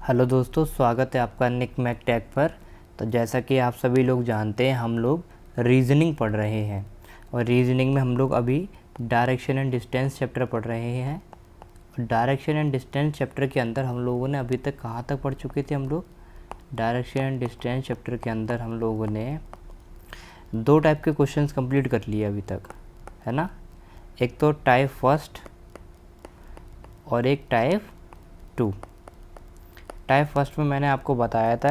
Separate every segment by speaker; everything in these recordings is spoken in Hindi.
Speaker 1: हेलो दोस्तों, स्वागत है आपका निक मैक टेक पर। तो जैसा कि आप सभी लोग जानते हैं, हम लोग रीजनिंग पढ़ रहे हैं और रीजनिंग में हम लोग अभी डायरेक्शन एंड डिस्टेंस चैप्टर पढ़ रहे हैं। और डायरेक्शन एंड डिस्टेंस चैप्टर के अंदर हम लोगों ने अभी तक कहाँ तक पढ़ चुके थे। हम लोग डायरेक्शन एंड डिस्टेंस चैप्टर के अंदर हम लोगों ने 2 टाइप के क्वेश्चंस कंप्लीट कर लिए अभी तक, है ना। एक तो टाइप फर्स्ट और एक टाइप 2। टाइप फर्स्ट में मैंने आपको बताया था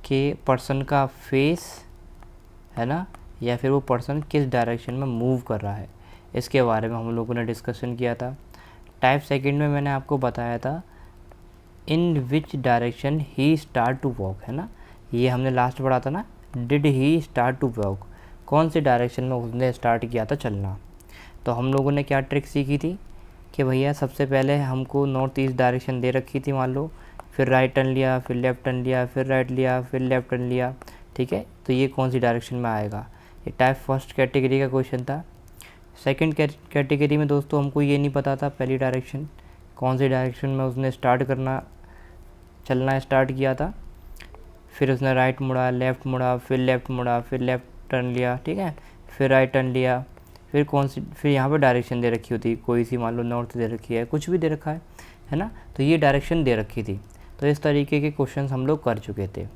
Speaker 1: कि पर्सन का फेस, है ना, या फिर वो पर्सन किस डायरेक्शन में मूव कर रहा है, इसके बारे में हम लोगों ने डिस्कशन किया था। टाइप सेकंड में मैंने आपको बताया था in which direction he start to walk, है ना। ये हमने लास्ट पढ़ा था ना, did he start to walk, कौन सी डायरेक्शन में उसने स्टार्ट किया था चलना। तो हम लोगों ने क्या ट्रिक सीखी थी कि भैया सबसे पहले हमको नॉर्थ ईस्ट डायरेक्शन दे रखी थी, मान लो, फिर राइट टर्न लिया, फिर लेफ़्ट टर्न लिया, फिर राइट लिया, फिर लेफ़्ट टर्न लिया, ठीक है। तो ये कौन सी डायरेक्शन में आएगा, ये टाइप फर्स्ट कैटेगरी का क्वेश्चन था। सेकंड कैटेगरी में दोस्तों हमको ये नहीं पता था पहली डायरेक्शन कौन सी डायरेक्शन में उसने चलना स्टार्ट किया था। फिर उसने राइट मुड़ा, लेफ़्ट मुड़ा, फिर लेफ़्ट मुड़ा, फिर लेफ़्ट टर्न लिया, ठीक है, फिर राइट टर्न लिया, फिर यहाँ पर डायरेक्शन दे रखी होती, कोई सी, मान लो नॉर्थ दे रखी है, कुछ भी दे रखा है ना। तो ये डायरेक्शन दे रखी थी। तो इस तरीके के क्वेश्चंस हम लोग कर चुके थे।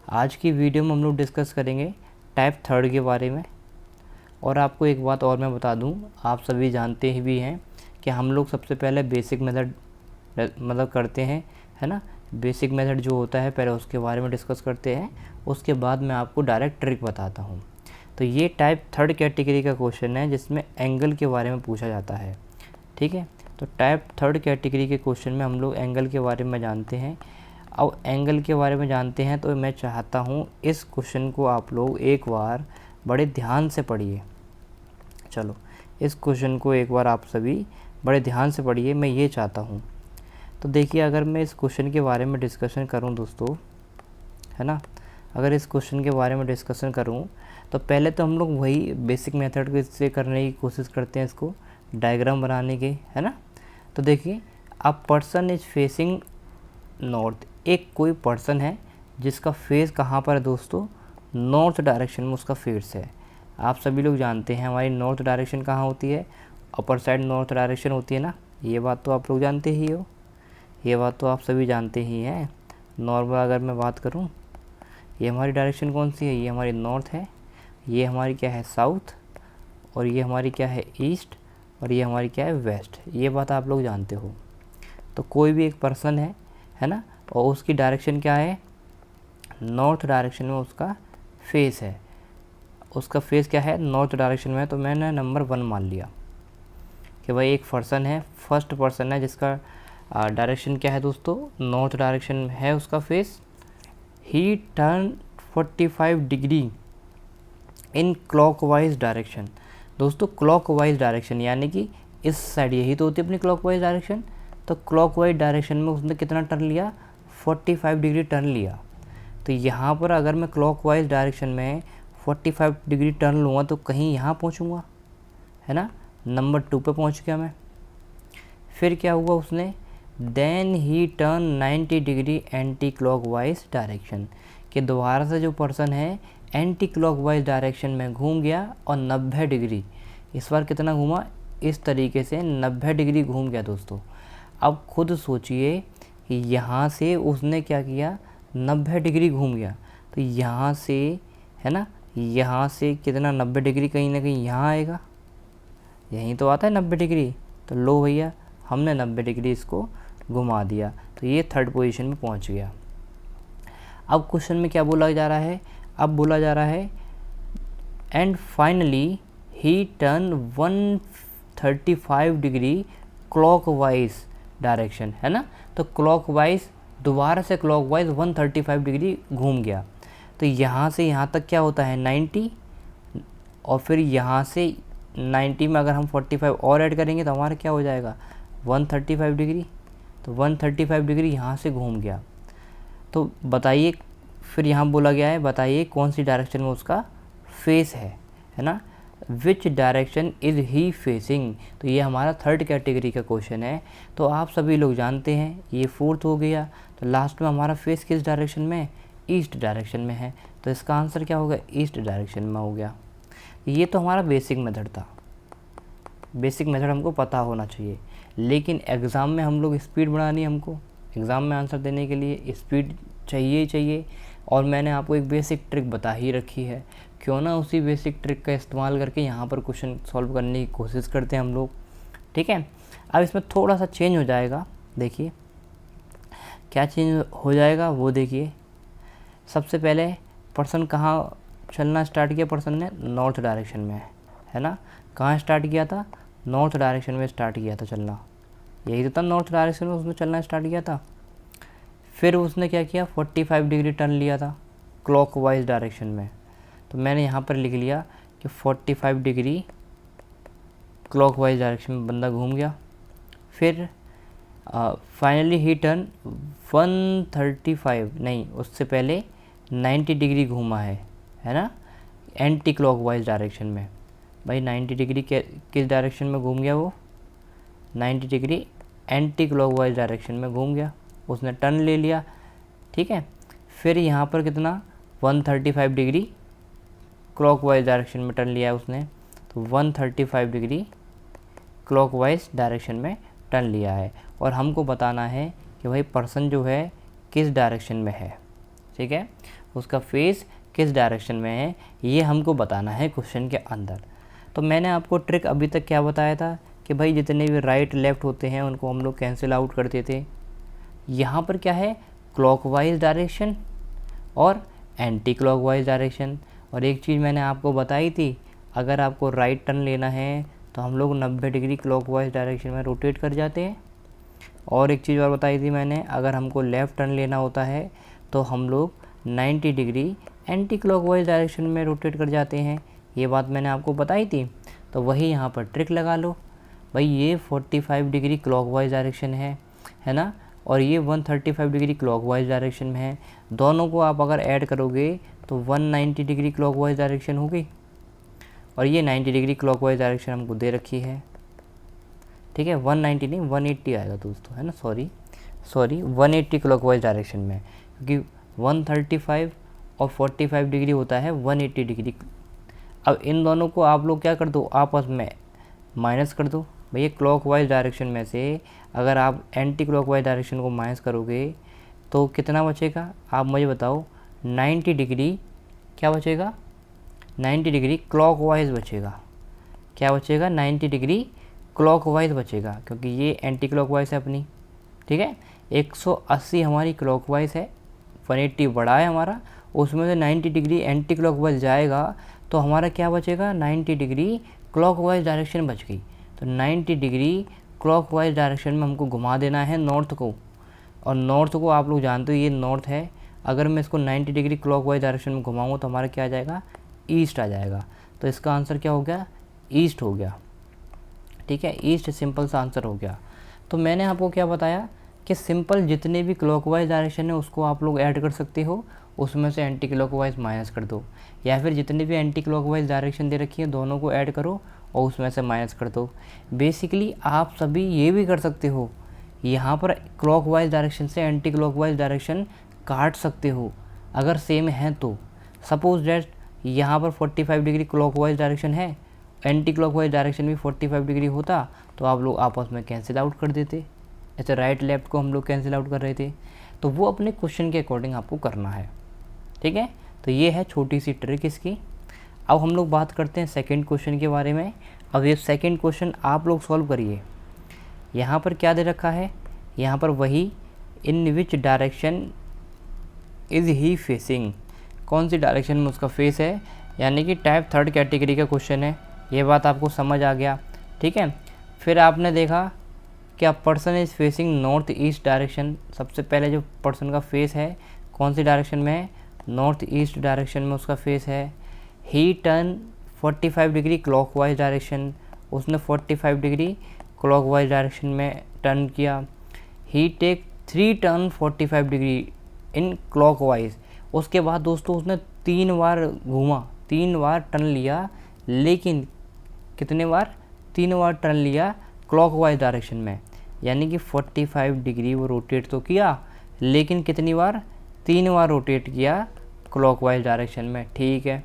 Speaker 1: आज की वीडियो में हम लोग डिस्कस करेंगे टाइप थर्ड के बारे में। और आपको एक बात और मैं बता दूं, आप सभी जानते ही भी हैं कि हम लोग सबसे पहले बेसिक मेथड मतलब करते हैं, है ना। बेसिक मेथड जो होता है पहले उसके बारे में डिस्कस करते हैं, उसके बाद मैं आपको डायरेक्ट ट्रिक बताता हूँ। तो ये टाइप थर्ड कैटेगरी का क्वेश्चन है जिसमें एंगल के बारे में पूछा जाता है, ठीक है। तो टाइप थर्ड कैटेगरी के क्वेश्चन में हम लोग एंगल के बारे में जानते हैं। अब एंगल के बारे में जानते हैं तो मैं चाहता हूँ इस क्वेश्चन को आप लोग एक बार बड़े ध्यान से पढ़िए। चलो, इस क्वेश्चन को एक बार आप सभी बड़े ध्यान से पढ़िए, मैं ये चाहता हूँ। तो देखिए, अगर मैं इस क्वेश्चन के बारे में डिस्कशन करूँ दोस्तों, है ना, अगर इस क्वेश्चन के बारे में डिस्कशन करूँ तो पहले तो हम लोग वही बेसिक मेथड से करने की कोशिश करते हैं, इसको डायग्राम बनाने के, है ना। तो देखिए, a person is facing north, एक कोई पर्सन है जिसका फेस कहाँ पर है दोस्तों, नॉर्थ डायरेक्शन में उसका फेस है। आप सभी लोग जानते हैं हमारी नॉर्थ डायरेक्शन कहाँ होती है, अपर साइड नॉर्थ डायरेक्शन होती है ना। ये बात तो आप लोग जानते ही हो, ये बात तो आप सभी जानते ही हैं। नॉर्मल अगर मैं बात करूँ, ये हमारी डायरेक्शन कौन सी है, ये हमारी नॉर्थ है, ये हमारी क्या है, साउथ, और ये हमारी क्या है, ईस्ट, और ये हमारी क्या है, वेस्ट। ये बात आप लोग जानते हो। तो कोई भी एक पर्सन है ना, और उसकी डायरेक्शन क्या है, नॉर्थ डायरेक्शन में उसका फेस है, उसका फेस क्या है, नॉर्थ डायरेक्शन में है। तो मैंने नंबर 1 मान लिया कि भाई एक पर्सन है, फर्स्ट पर्सन है जिसका डायरेक्शन क्या है दोस्तों, नॉर्थ डायरेक्शन में है उसका face. He turn 45 degree in clockwise direction. दोस्तों क्लॉकवाइज डायरेक्शन यानी कि इस साइड, यही तो होती है अपनी क्लॉकवाइज डायरेक्शन। तो क्लॉकवाइज डायरेक्शन में उसने कितना टर्न लिया, 45 डिग्री टर्न लिया। तो यहाँ पर अगर मैं क्लॉकवाइज डायरेक्शन में 45 डिग्री टर्न लूँगा तो कहीं यहाँ पहुँचूँगा, है ना, नंबर 2 पे पहुँच गया मैं। फिर क्या हुआ उसने, then he turn 90 degree anti clockwise direction, कि दोबारा से जो पर्सन है एंटी क्लॉकवाइज डायरेक्शन में घूम गया और 90 डिग्री, इस बार कितना घूमा, इस तरीके से 90 डिग्री घूम गया दोस्तों। अब खुद सोचिए, यहाँ से उसने क्या किया, 90 डिग्री घूम गया। तो यहाँ से, है ना, यहाँ से कितना, 90 डिग्री कहीं ना कहीं यहाँ आएगा, यहीं तो आता है 90 डिग्री। तो लो भैया, हमने 90 डिग्री इसको घुमा दिया, तो ये थर्ड पोजीशन में पहुँच गया। अब क्वेश्चन में क्या बोला जा रहा है, अब बोला जा रहा है and finally he turn 135 degree clockwise direction, है ना। तो क्लॉकवाइज, दोबारा से क्लॉकवाइज 135 डिग्री घूम गया। तो यहाँ से यहाँ तक क्या होता है, 90, और फिर यहाँ से 90 में अगर हम 45 और ऐड करेंगे तो हमारा क्या हो जाएगा, 135 डिग्री। तो 135 डिग्री यहाँ से घूम गया। तो बताइए, फिर यहाँ बोला गया है बताइए कौन सी डायरेक्शन में उसका फेस है ना। विच डायरेक्शन इज़ ही फेसिंग। तो ये हमारा थर्ड कैटेगरी का क्वेश्चन है। तो आप सभी लोग जानते हैं ये फोर्थ हो गया। तो लास्ट में हमारा फेस किस डायरेक्शन में, ईस्ट डायरेक्शन में है। तो इसका आंसर क्या होगा, ईस्ट डायरेक्शन में हो गया। ये तो हमारा बेसिक मेथड था। बेसिक मेथड हमको पता होना चाहिए, लेकिन एग्ज़ाम में हम लोग स्पीड बढ़ानी है। हमको एग्ज़ाम में आंसर देने के लिए स्पीड चाहिए ही चाहिए। और मैंने आपको एक बेसिक ट्रिक बता ही रखी है, क्यों ना उसी बेसिक ट्रिक का इस्तेमाल करके यहाँ पर क्वेश्चन सॉल्व करने की कोशिश करते हैं हम लोग। ठीक है, अब इसमें थोड़ा सा चेंज हो जाएगा। देखिए क्या चेंज हो जाएगा वो देखिए। सबसे पहले पर्सन कहाँ चलना स्टार्ट किया, पर्सन ने नॉर्थ डायरेक्शन में, है ना। कहाँ स्टार्ट किया था, नॉर्थ डायरेक्शन में स्टार्ट किया था चलना। यही तो था, नॉर्थ डायरेक्शन में उसने चलना स्टार्ट किया था। फिर उसने क्या किया, 45 डिग्री टर्न लिया था क्लॉकवाइज डायरेक्शन में। तो मैंने यहाँ पर लिख लिया कि 45 डिग्री क्लॉकवाइज डायरेक्शन में बंदा घूम गया। फिर फाइनली ही टर्न 135 नहीं, उससे पहले 90 डिग्री घूमा है ना, एंटी क्लॉकवाइज डायरेक्शन में। भाई 90 डिग्री किस डायरेक्शन में घूम गया वो, 90 डिग्री एंटी क्लॉकवाइज डायरेक्शन में घूम गया, उसने टर्न ले लिया। ठीक है, फिर यहाँ पर कितना 135 डिग्री क्लॉकवाइज डायरेक्शन में टर्न लिया है उसने। तो 135 डिग्री क्लॉकवाइज डायरेक्शन में टर्न लिया है। और हमको बताना है कि भाई पर्सन जो है किस डायरेक्शन में है। ठीक है, उसका फेस किस डायरेक्शन में है, ये हमको बताना है क्वेश्चन के अंदर। तो मैंने आपको ट्रिक अभी तक क्या बताया था कि भाई जितने भी राइट लेफ़्ट होते हैं उनको हम लोग कैंसिल आउट करते थे। यहाँ पर क्या है, क्लॉकवाइज डायरेक्शन और एंटी क्लॉकवाइज डायरेक्शन। और एक चीज़ मैंने आपको बताई थी, अगर आपको राइट टर्न लेना है तो हम लोग 90 डिग्री क्लॉकवाइज डायरेक्शन में रोटेट कर जाते हैं। और एक चीज़ और बताई थी मैंने, अगर हमको लेफ़्ट टर्न लेना होता है तो हम लोग 90 डिग्री एंटी क्लॉकवाइज डायरेक्शन में रोटेट कर जाते हैं। ये बात मैंने आपको बताई थी। तो वही यहाँ पर ट्रिक लगा लो। भाई ये 45 डिग्री क्लॉकवाइज डायरेक्शन है ना, और ये 135 डिग्री क्लॉकवाइज डायरेक्शन में है। दोनों को आप अगर ऐड करोगे तो 190 डिग्री क्लॉकवाइज डायरेक्शन होगी, और ये 90 डिग्री क्लॉकवाइज डायरेक्शन हमको दे रखी है। ठीक है, 190 नहीं 180 आएगा दोस्तों, है ना, सॉरी 180 क्लॉकवाइज डायरेक्शन में, क्योंकि 135 और 45 डिग्री होता है 180 डिग्री। अब इन दोनों को आप लोग क्या कर दो, आपस में माइनस कर दो। भैया क्लॉकवाइज डायरेक्शन में से अगर आप एंटी क्लॉकवाइज डायरेक्शन को माइनस करोगे तो कितना बचेगा, आप मुझे बताओ। 90 डिग्री क्या बचेगा, 90 डिग्री क्लॉकवाइज बचेगा। क्या बचेगा, 90 डिग्री क्लॉकवाइज बचेगा, क्योंकि ये एंटी क्लॉकवाइज है अपनी। ठीक है, 180 हमारी क्लॉकवाइज है, 180 बड़ा है हमारा, उसमें से 90 डिग्री एंटी क्लॉकवाइज जाएगा तो हमारा क्या बचेगा, 90 डिग्री क्लॉकवाइज डायरेक्शन बच गई। तो 90 डिग्री क्लॉकवाइज डायरेक्शन में हमको घुमा देना है नॉर्थ को। और नॉर्थ को आप लोग जानते हो ये नॉर्थ है, अगर मैं इसको 90 डिग्री क्लॉकवाइज डायरेक्शन में घुमाऊँ तो हमारा क्या आ जाएगा, ईस्ट आ जाएगा। तो इसका आंसर क्या हो गया, ईस्ट हो गया। ठीक है, ईस्ट सिंपल सा आंसर हो गया। तो मैंने आपको क्या बताया कि सिंपल जितने भी क्लॉकवाइज डायरेक्शन है उसको आप लोग ऐड कर सकते हो, उसमें से एंटी क्लॉकवाइज माइनस कर दो, या फिर जितने भी एंटी क्लॉकवाइज डायरेक्शन दे रखी है दोनों को ऐड करो और उसमें से माइनस कर दो। बेसिकली आप सभी ये भी कर सकते हो, यहाँ पर क्लॉकवाइज डायरेक्शन से एंटी क्लॉकवाइज डायरेक्शन काट सकते हो अगर सेम है तो। सपोज डैट यहाँ पर 45 डिग्री क्लॉकवाइज डायरेक्शन है, एंटी क्लॉकवाइज डायरेक्शन भी 45 डिग्री होता तो आप लोग आपस में कैंसिल आउट कर देते। ऐसे राइट लेफ्ट को हम लोग कैंसिल आउट कर रहे थे, तो वो अपने क्वेश्चन के अकॉर्डिंग आपको करना है। ठीक है, तो ये है छोटी सी ट्रिक इसकी। अब हम लोग बात करते हैं सेकंड क्वेश्चन के बारे में। अब ये सेकंड क्वेश्चन आप लोग सॉल्व करिए। यहाँ पर क्या दे रखा है, यहाँ पर वही in which direction is he facing, कौन सी डायरेक्शन में उसका फेस है, यानी कि टाइप थर्ड कैटेगरी का क्वेश्चन है। ये बात आपको समझ आ गया। ठीक है, फिर आपने देखा क्या person is facing north east direction. सबसे पहले जो पर्सन का फेस है कौन सी डायरेक्शन में है, नॉर्थ ईस्ट डायरेक्शन में उसका फेस है। He turn 45 degree clockwise direction, उसने 45 डिग्री क्लॉकवाइज डायरेक्शन में टर्न किया। He take 3 turn 45 degree in clockwise. उसके बाद दोस्तों उसने 3 बार घूमा, 3 बार टर्न लिया लेकिन कितने बार, 3 बार टर्न लिया क्लॉकवाइज डायरेक्शन में, यानी कि 45 डिग्री वो रोटेट तो किया, लेकिन कितनी बार, 3 बार रोटेट किया क्लॉकवाइज डायरेक्शन में। ठीक है,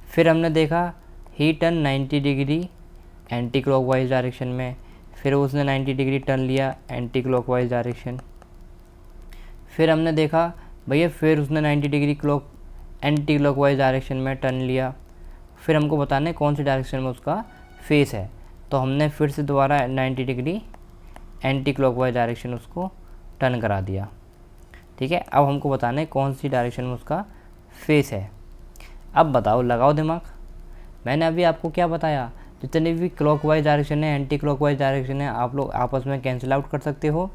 Speaker 1: फिर हमने देखा ही turn 90 degree anti clockwise direction में, फिर उसने 90 डिग्री टर्न लिया एंटी क्लॉकवाइज डायरेक्शन। फिर हमने देखा भैया फिर उसने 90 डिग्री एंटी क्लॉकवाइज डायरेक्शन में टर्न लिया। फिर हमको बताना है कौन सी डायरेक्शन में उसका फेस है, तो हमने फिर से दोबारा 90 डिग्री एंटी क्लॉकवाइज डायरेक्शन उसको टर्न करा दिया। ठीक है, अब हमको बताना है कौन सी डायरेक्शन में उसका फेस है। अब बताओ, लगाओ दिमाग। मैंने अभी आपको क्या बताया, जितने भी क्लॉकवाइज डायरेक्शन है, एंटी क्लॉकवाइज डायरेक्शन है, आप लोग आपस में कैंसिल आउट कर सकते हो।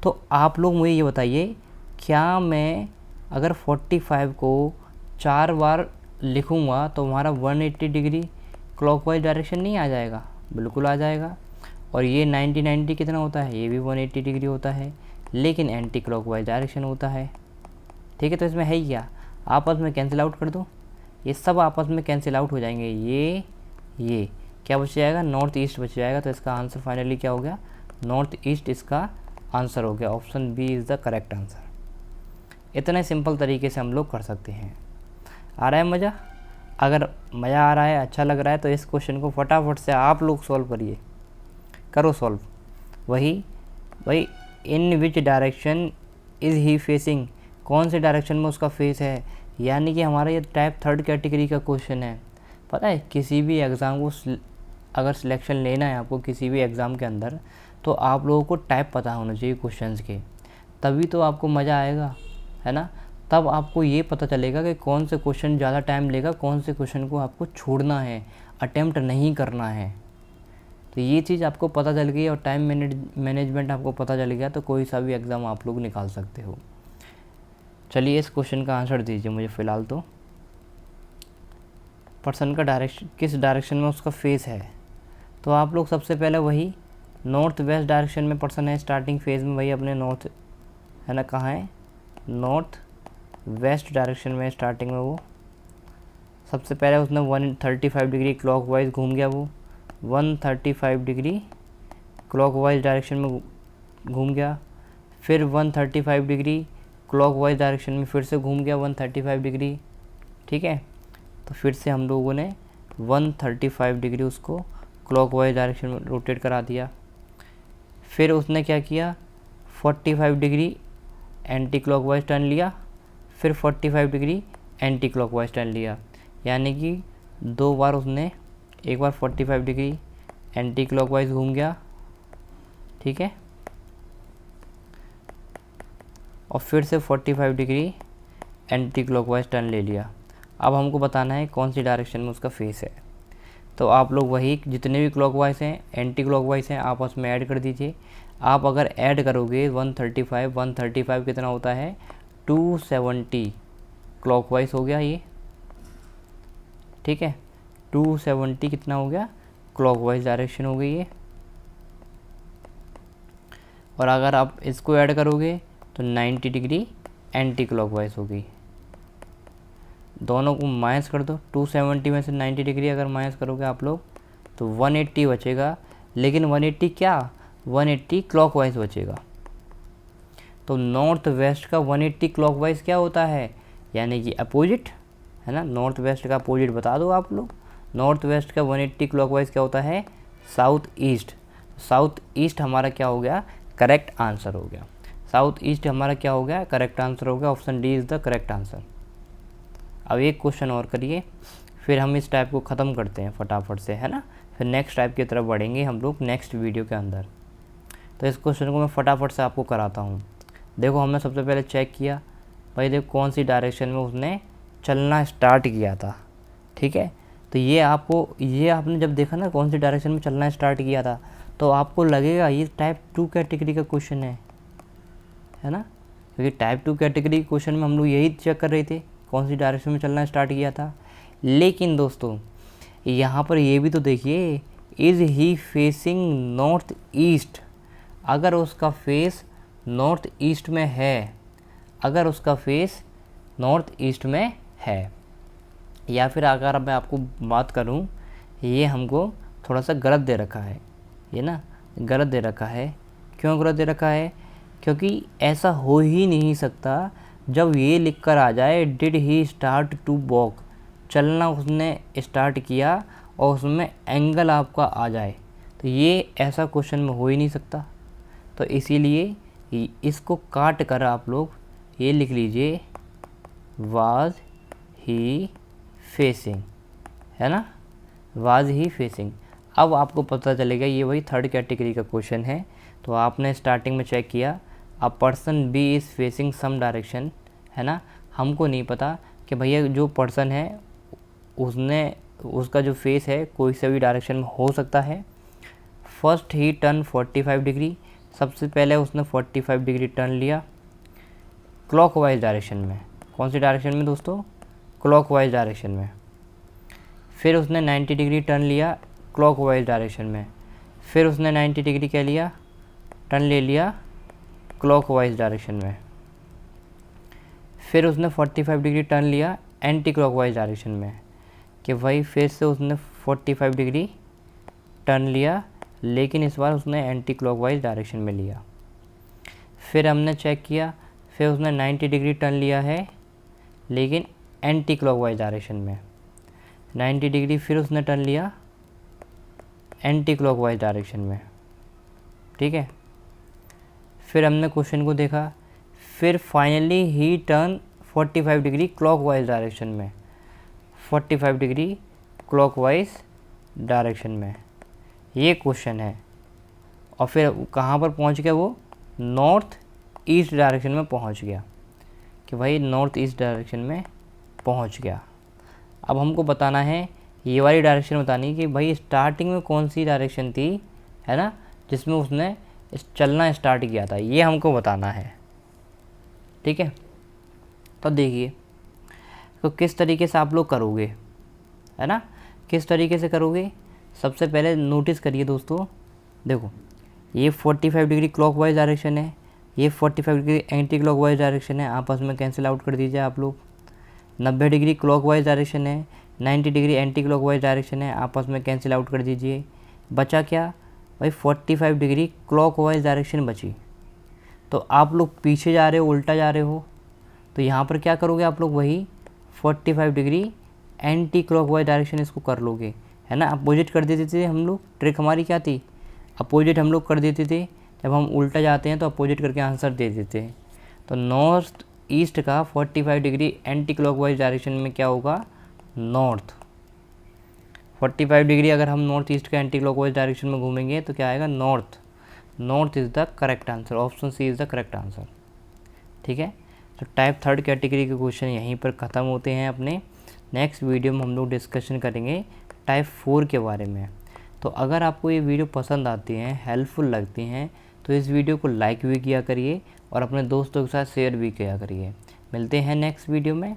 Speaker 1: तो आप लोग मुझे ये बताइए, क्या मैं अगर 45 को 4 बार लिखूँगा तो हमारा 180 डिग्री क्लॉकवाइज डायरेक्शन नहीं आ जाएगा? बिल्कुल आ जाएगा। और ये 90 कितना होता है, ये भी 180 डिग्री होता है, लेकिन एंटी क्लॉकवाइज डायरेक्शन होता है। ठीक है, तो इसमें है ही क्या, आपस में कैंसिल आउट कर दो, ये सब आपस में कैंसिल आउट हो जाएंगे। ये क्या बच जाएगा, नॉर्थ ईस्ट बच जाएगा। तो इसका आंसर फाइनली क्या हो गया, नॉर्थ ईस्ट इसका आंसर हो गया। Option B is the correct answer. इतने सिंपल तरीके से हम लोग कर सकते हैं। आ रहा है मज़ा? अगर मज़ा आ रहा है, अच्छा लग रहा है, तो इस क्वेश्चन को फटाफट से आप लोग सॉल्व करिए, करो सॉल्व। वही in which direction is he facing, कौन से डायरेक्शन में उसका फेस है, यानी कि हमारा ये टाइप 3rd कैटेगरी का क्वेश्चन है। पता है, किसी भी एग्ज़ाम को अगर सिलेक्शन लेना है आपको किसी भी एग्ज़ाम के अंदर, तो आप लोगों को टाइप पता होना चाहिए क्वेश्चंस के, तभी तो आपको मज़ा आएगा, है ना। तब आपको ये पता चलेगा कि कौन से क्वेश्चन ज़्यादा टाइम लेगा, कौन से क्वेश्चन को आपको छोड़ना है, अटेम्प्ट नहीं करना है। तो ये चीज़ आपको पता चल गई और टाइम मैनेजमेंट आपको पता चल गया, तो कोई सा भी एग्ज़ाम आप लोग निकाल सकते हो। चलिए इस क्वेश्चन का आंसर दीजिए मुझे फ़िलहाल। तो पर्सन का डायरेक्शन, किस डायरेक्शन में उसका फेस है, तो आप लोग सबसे पहले वही नॉर्थ वेस्ट डायरेक्शन में पर्सन है, स्टार्टिंग फेज़ में वही अपने नॉर्थ, है ना, कहाँ है, नॉर्थ वेस्ट डायरेक्शन में स्टार्टिंग में वो सबसे पहले उसने 135 डिग्री क्लॉकवाइज घूम गया, वो 135 डिग्री क्लॉकवाइज डायरेक्शन में घूम गया। फिर 135 डिग्री क्लॉकवाइज डायरेक्शन में फिर से घूम गया 135 डिग्री। ठीक है, तो फिर से हम लोगों ने 135 डिग्री उसको क्लॉकवाइज डायरेक्शन में रोटेट करा दिया। फिर उसने क्या किया, 45 डिग्री एंटी क्लॉकवाइज टर्न लिया, फिर 45 डिग्री एंटी क्लॉकवाइज टर्न लिया, यानी कि 2 बार उसने, एक बार 45 डिग्री एंटी क्लॉकवाइज घूम गया, ठीक है, और फिर से 45 डिग्री एंटी क्लॉकवाइज टर्न ले लिया। अब हमको बताना है कौन सी डायरेक्शन में उसका फेस है। तो आप लोग वही जितने भी क्लॉकवाइज हैं, एंटी क्लॉकवाइज हैं, आपस में ऐड कर दीजिए। आप अगर ऐड करोगे 135 कितना होता है, 270 क्लॉकवाइज हो गया ये, ठीक है, 270 कितना हो गया, क्लॉकवाइज डायरेक्शन हो गई ये। और अगर आप इसको ऐड करोगे तो 90 डिग्री एंटी क्लॉकवाइज हो गई। दोनों को माइनस कर दो, 270 में से 90 डिग्री अगर माइनस करोगे आप लोग तो 180 बचेगा, लेकिन 180 क्या, 180 क्लॉकवाइज बचेगा। तो नॉर्थ वेस्ट का 180 क्लॉकवाइज क्या होता है, यानी कि अपोजिट, है ना। नॉर्थ वेस्ट का अपोजिट बता दो आप लोग। नॉर्थ वेस्ट का 180 क्लॉकवाइज क्या होता है, साउथ ईस्ट। साउथ ईस्ट हमारा क्या हो गया, करेक्ट आंसर हो गया। साउथ ईस्ट हमारा क्या हो गया, करेक्ट आंसर हो गया। Option D is the correct answer. अब एक क्वेश्चन और करिए, फिर हम इस टाइप को ख़त्म करते हैं फटाफट से, है ना। फिर नेक्स्ट टाइप की तरफ बढ़ेंगे हम लोग नेक्स्ट वीडियो के अंदर। तो इस क्वेश्चन को मैं फटाफट से आपको कराता हूँ। देखो, हमने सबसे पहले चेक किया भाई, देखो कौन सी डायरेक्शन में उसने चलना स्टार्ट किया था, ठीक है। तो ये आपने जब देखा ना कौन सी डायरेक्शन में चलना स्टार्ट किया था, तो आपको लगेगा ये टाइप 2 कैटेगरी का क्वेश्चन है ना, क्योंकि टाइप 2 कैटेगरी क्वेश्चन में हम लोग यही चेक कर रहे थे कौन सी डायरेक्शन में चलना स्टार्ट किया था। लेकिन दोस्तों यहाँ पर ये भी तो देखिए, is he facing north east. अगर उसका फेस नॉर्थ ईस्ट में है, अगर उसका फेस नॉर्थ ईस्ट में है, या फिर अगर मैं आपको बात करूं ये हमको थोड़ा सा गलत दे रखा है, ये ना गलत दे रखा है। क्यों गलत दे रखा है? क्योंकि ऐसा हो ही नहीं सकता जब ये लिख कर आ जाए did he start to walk, चलना उसने स्टार्ट किया और उसमें एंगल आपका आ जाए, तो ये ऐसा क्वेश्चन में हो ही नहीं सकता। तो इसीलिए इसको काट कर आप लोग ये लिख लीजिए वाज ही फेसिंग, है ना, वाज ही फेसिंग। अब आपको पता चलेगा ये वही थर्ड कैटेगरी का क्वेश्चन है। तो आपने स्टार्टिंग में चेक किया, a person B is facing some direction, है ना। हमको नहीं पता कि भैया जो पर्सन है उसका जो फेस है कोई से भी डायरेक्शन में हो सकता है। फर्स्ट ही टर्न 45 डिग्री, सबसे पहले उसने 45 डिग्री टर्न लिया क्लॉकवाइज डायरेक्शन में। कौन सी डायरेक्शन में दोस्तों? क्लॉकवाइज डायरेक्शन में। फिर उसने 90 डिग्री टर्न लिया क्लॉकवाइज डायरेक्शन में। फिर उसने 90 डिग्री क्या लिया? टर्न ले लिया क्लॉकवाइज डायरेक्शन में। फिर उसने 45 डिग्री टर्न लिया एंटी क्लॉकवाइज डायरेक्शन में, कि भाई फिर से उसने 45 डिग्री टर्न लिया, लेकिन इस बार उसने एंटी क्लॉकवाइज डायरेक्शन में लिया। फिर हमने चेक किया, फिर उसने 90 डिग्री टर्न लिया है लेकिन एंटी क्लॉकवाइज डायरेक्शन में। 90 डिग्री फिर उसने टर्न लिया एंटी क्लॉकवाइज डायरेक्शन में, ठीक है। फिर हमने क्वेश्चन को देखा, फिर finally he turn 45 degree clockwise direction में, 45 डिग्री क्लॉकवाइज डायरेक्शन में, ये क्वेश्चन है। और फिर कहाँ पर पहुँच गया वो? नॉर्थ ईस्ट डायरेक्शन में पहुँच गया, कि भाई नॉर्थ ईस्ट डायरेक्शन में पहुँच गया। अब हमको बताना है, ये वाली डायरेक्शन बतानी कि भाई स्टार्टिंग में कौन सी डायरेक्शन थी, है ना, जिसमें उसने चलना स्टार्ट किया था, ये हमको बताना है, ठीक है। तो देखिए, तो किस तरीके से आप लोग करोगे, है ना, किस तरीके से करोगे। सबसे पहले नोटिस करिए दोस्तों, देखो ये 45 डिग्री क्लॉकवाइज डायरेक्शन है, ये 45 डिग्री एंटी क्लॉकवाइज डायरेक्शन है, आपस में कैंसिल आउट कर दीजिए आप लोग। 90 डिग्री क्लॉकवाइज डायरेक्शन है, 90 डिग्री एंटी क्लॉकवाइज डायरेक्शन है, आपस में कैंसिल आउट कर दीजिए। बचा क्या भाई? 45 डिग्री क्लॉकवाइज डायरेक्शन बची। तो आप लोग पीछे जा रहे हो, उल्टा जा रहे हो, तो यहाँ पर क्या करोगे आप लोग? वही 45 डिग्री एंटी क्लॉकवाइज डायरेक्शन इसको कर लोगे, है ना। अपोजिट कर देते थे हम लोग, ट्रिक हमारी क्या थी? अपोजिट हम लोग कर देते थे, जब हम उल्टा जाते हैं तो अपोजिट करके आंसर दे देते हैं। तो नॉर्थ ईस्ट का 45 डिग्री एंटी क्लॉकवाइज डायरेक्शन में क्या होगा? नॉर्थ। 45 डिग्री अगर हम नॉर्थ ईस्ट का एंटी क्लॉकवाइज डायरेक्शन में घूमेंगे तो क्या आएगा? North. North is the correct answer, option C is the correct answer, ठीक है। तो टाइप थर्ड कैटेगरी के क्वेश्चन यहीं पर ख़त्म होते हैं अपने। नेक्स्ट वीडियो में हम लोग डिस्कशन करेंगे टाइप 4 के बारे में। तो अगर आपको ये वीडियो पसंद आती हैं, हेल्पफुल लगती हैं, तो इस वीडियो को लाइक भी किया करिए और अपने दोस्तों के साथ शेयर भी किया करिए। मिलते हैं नेक्स्ट वीडियो में।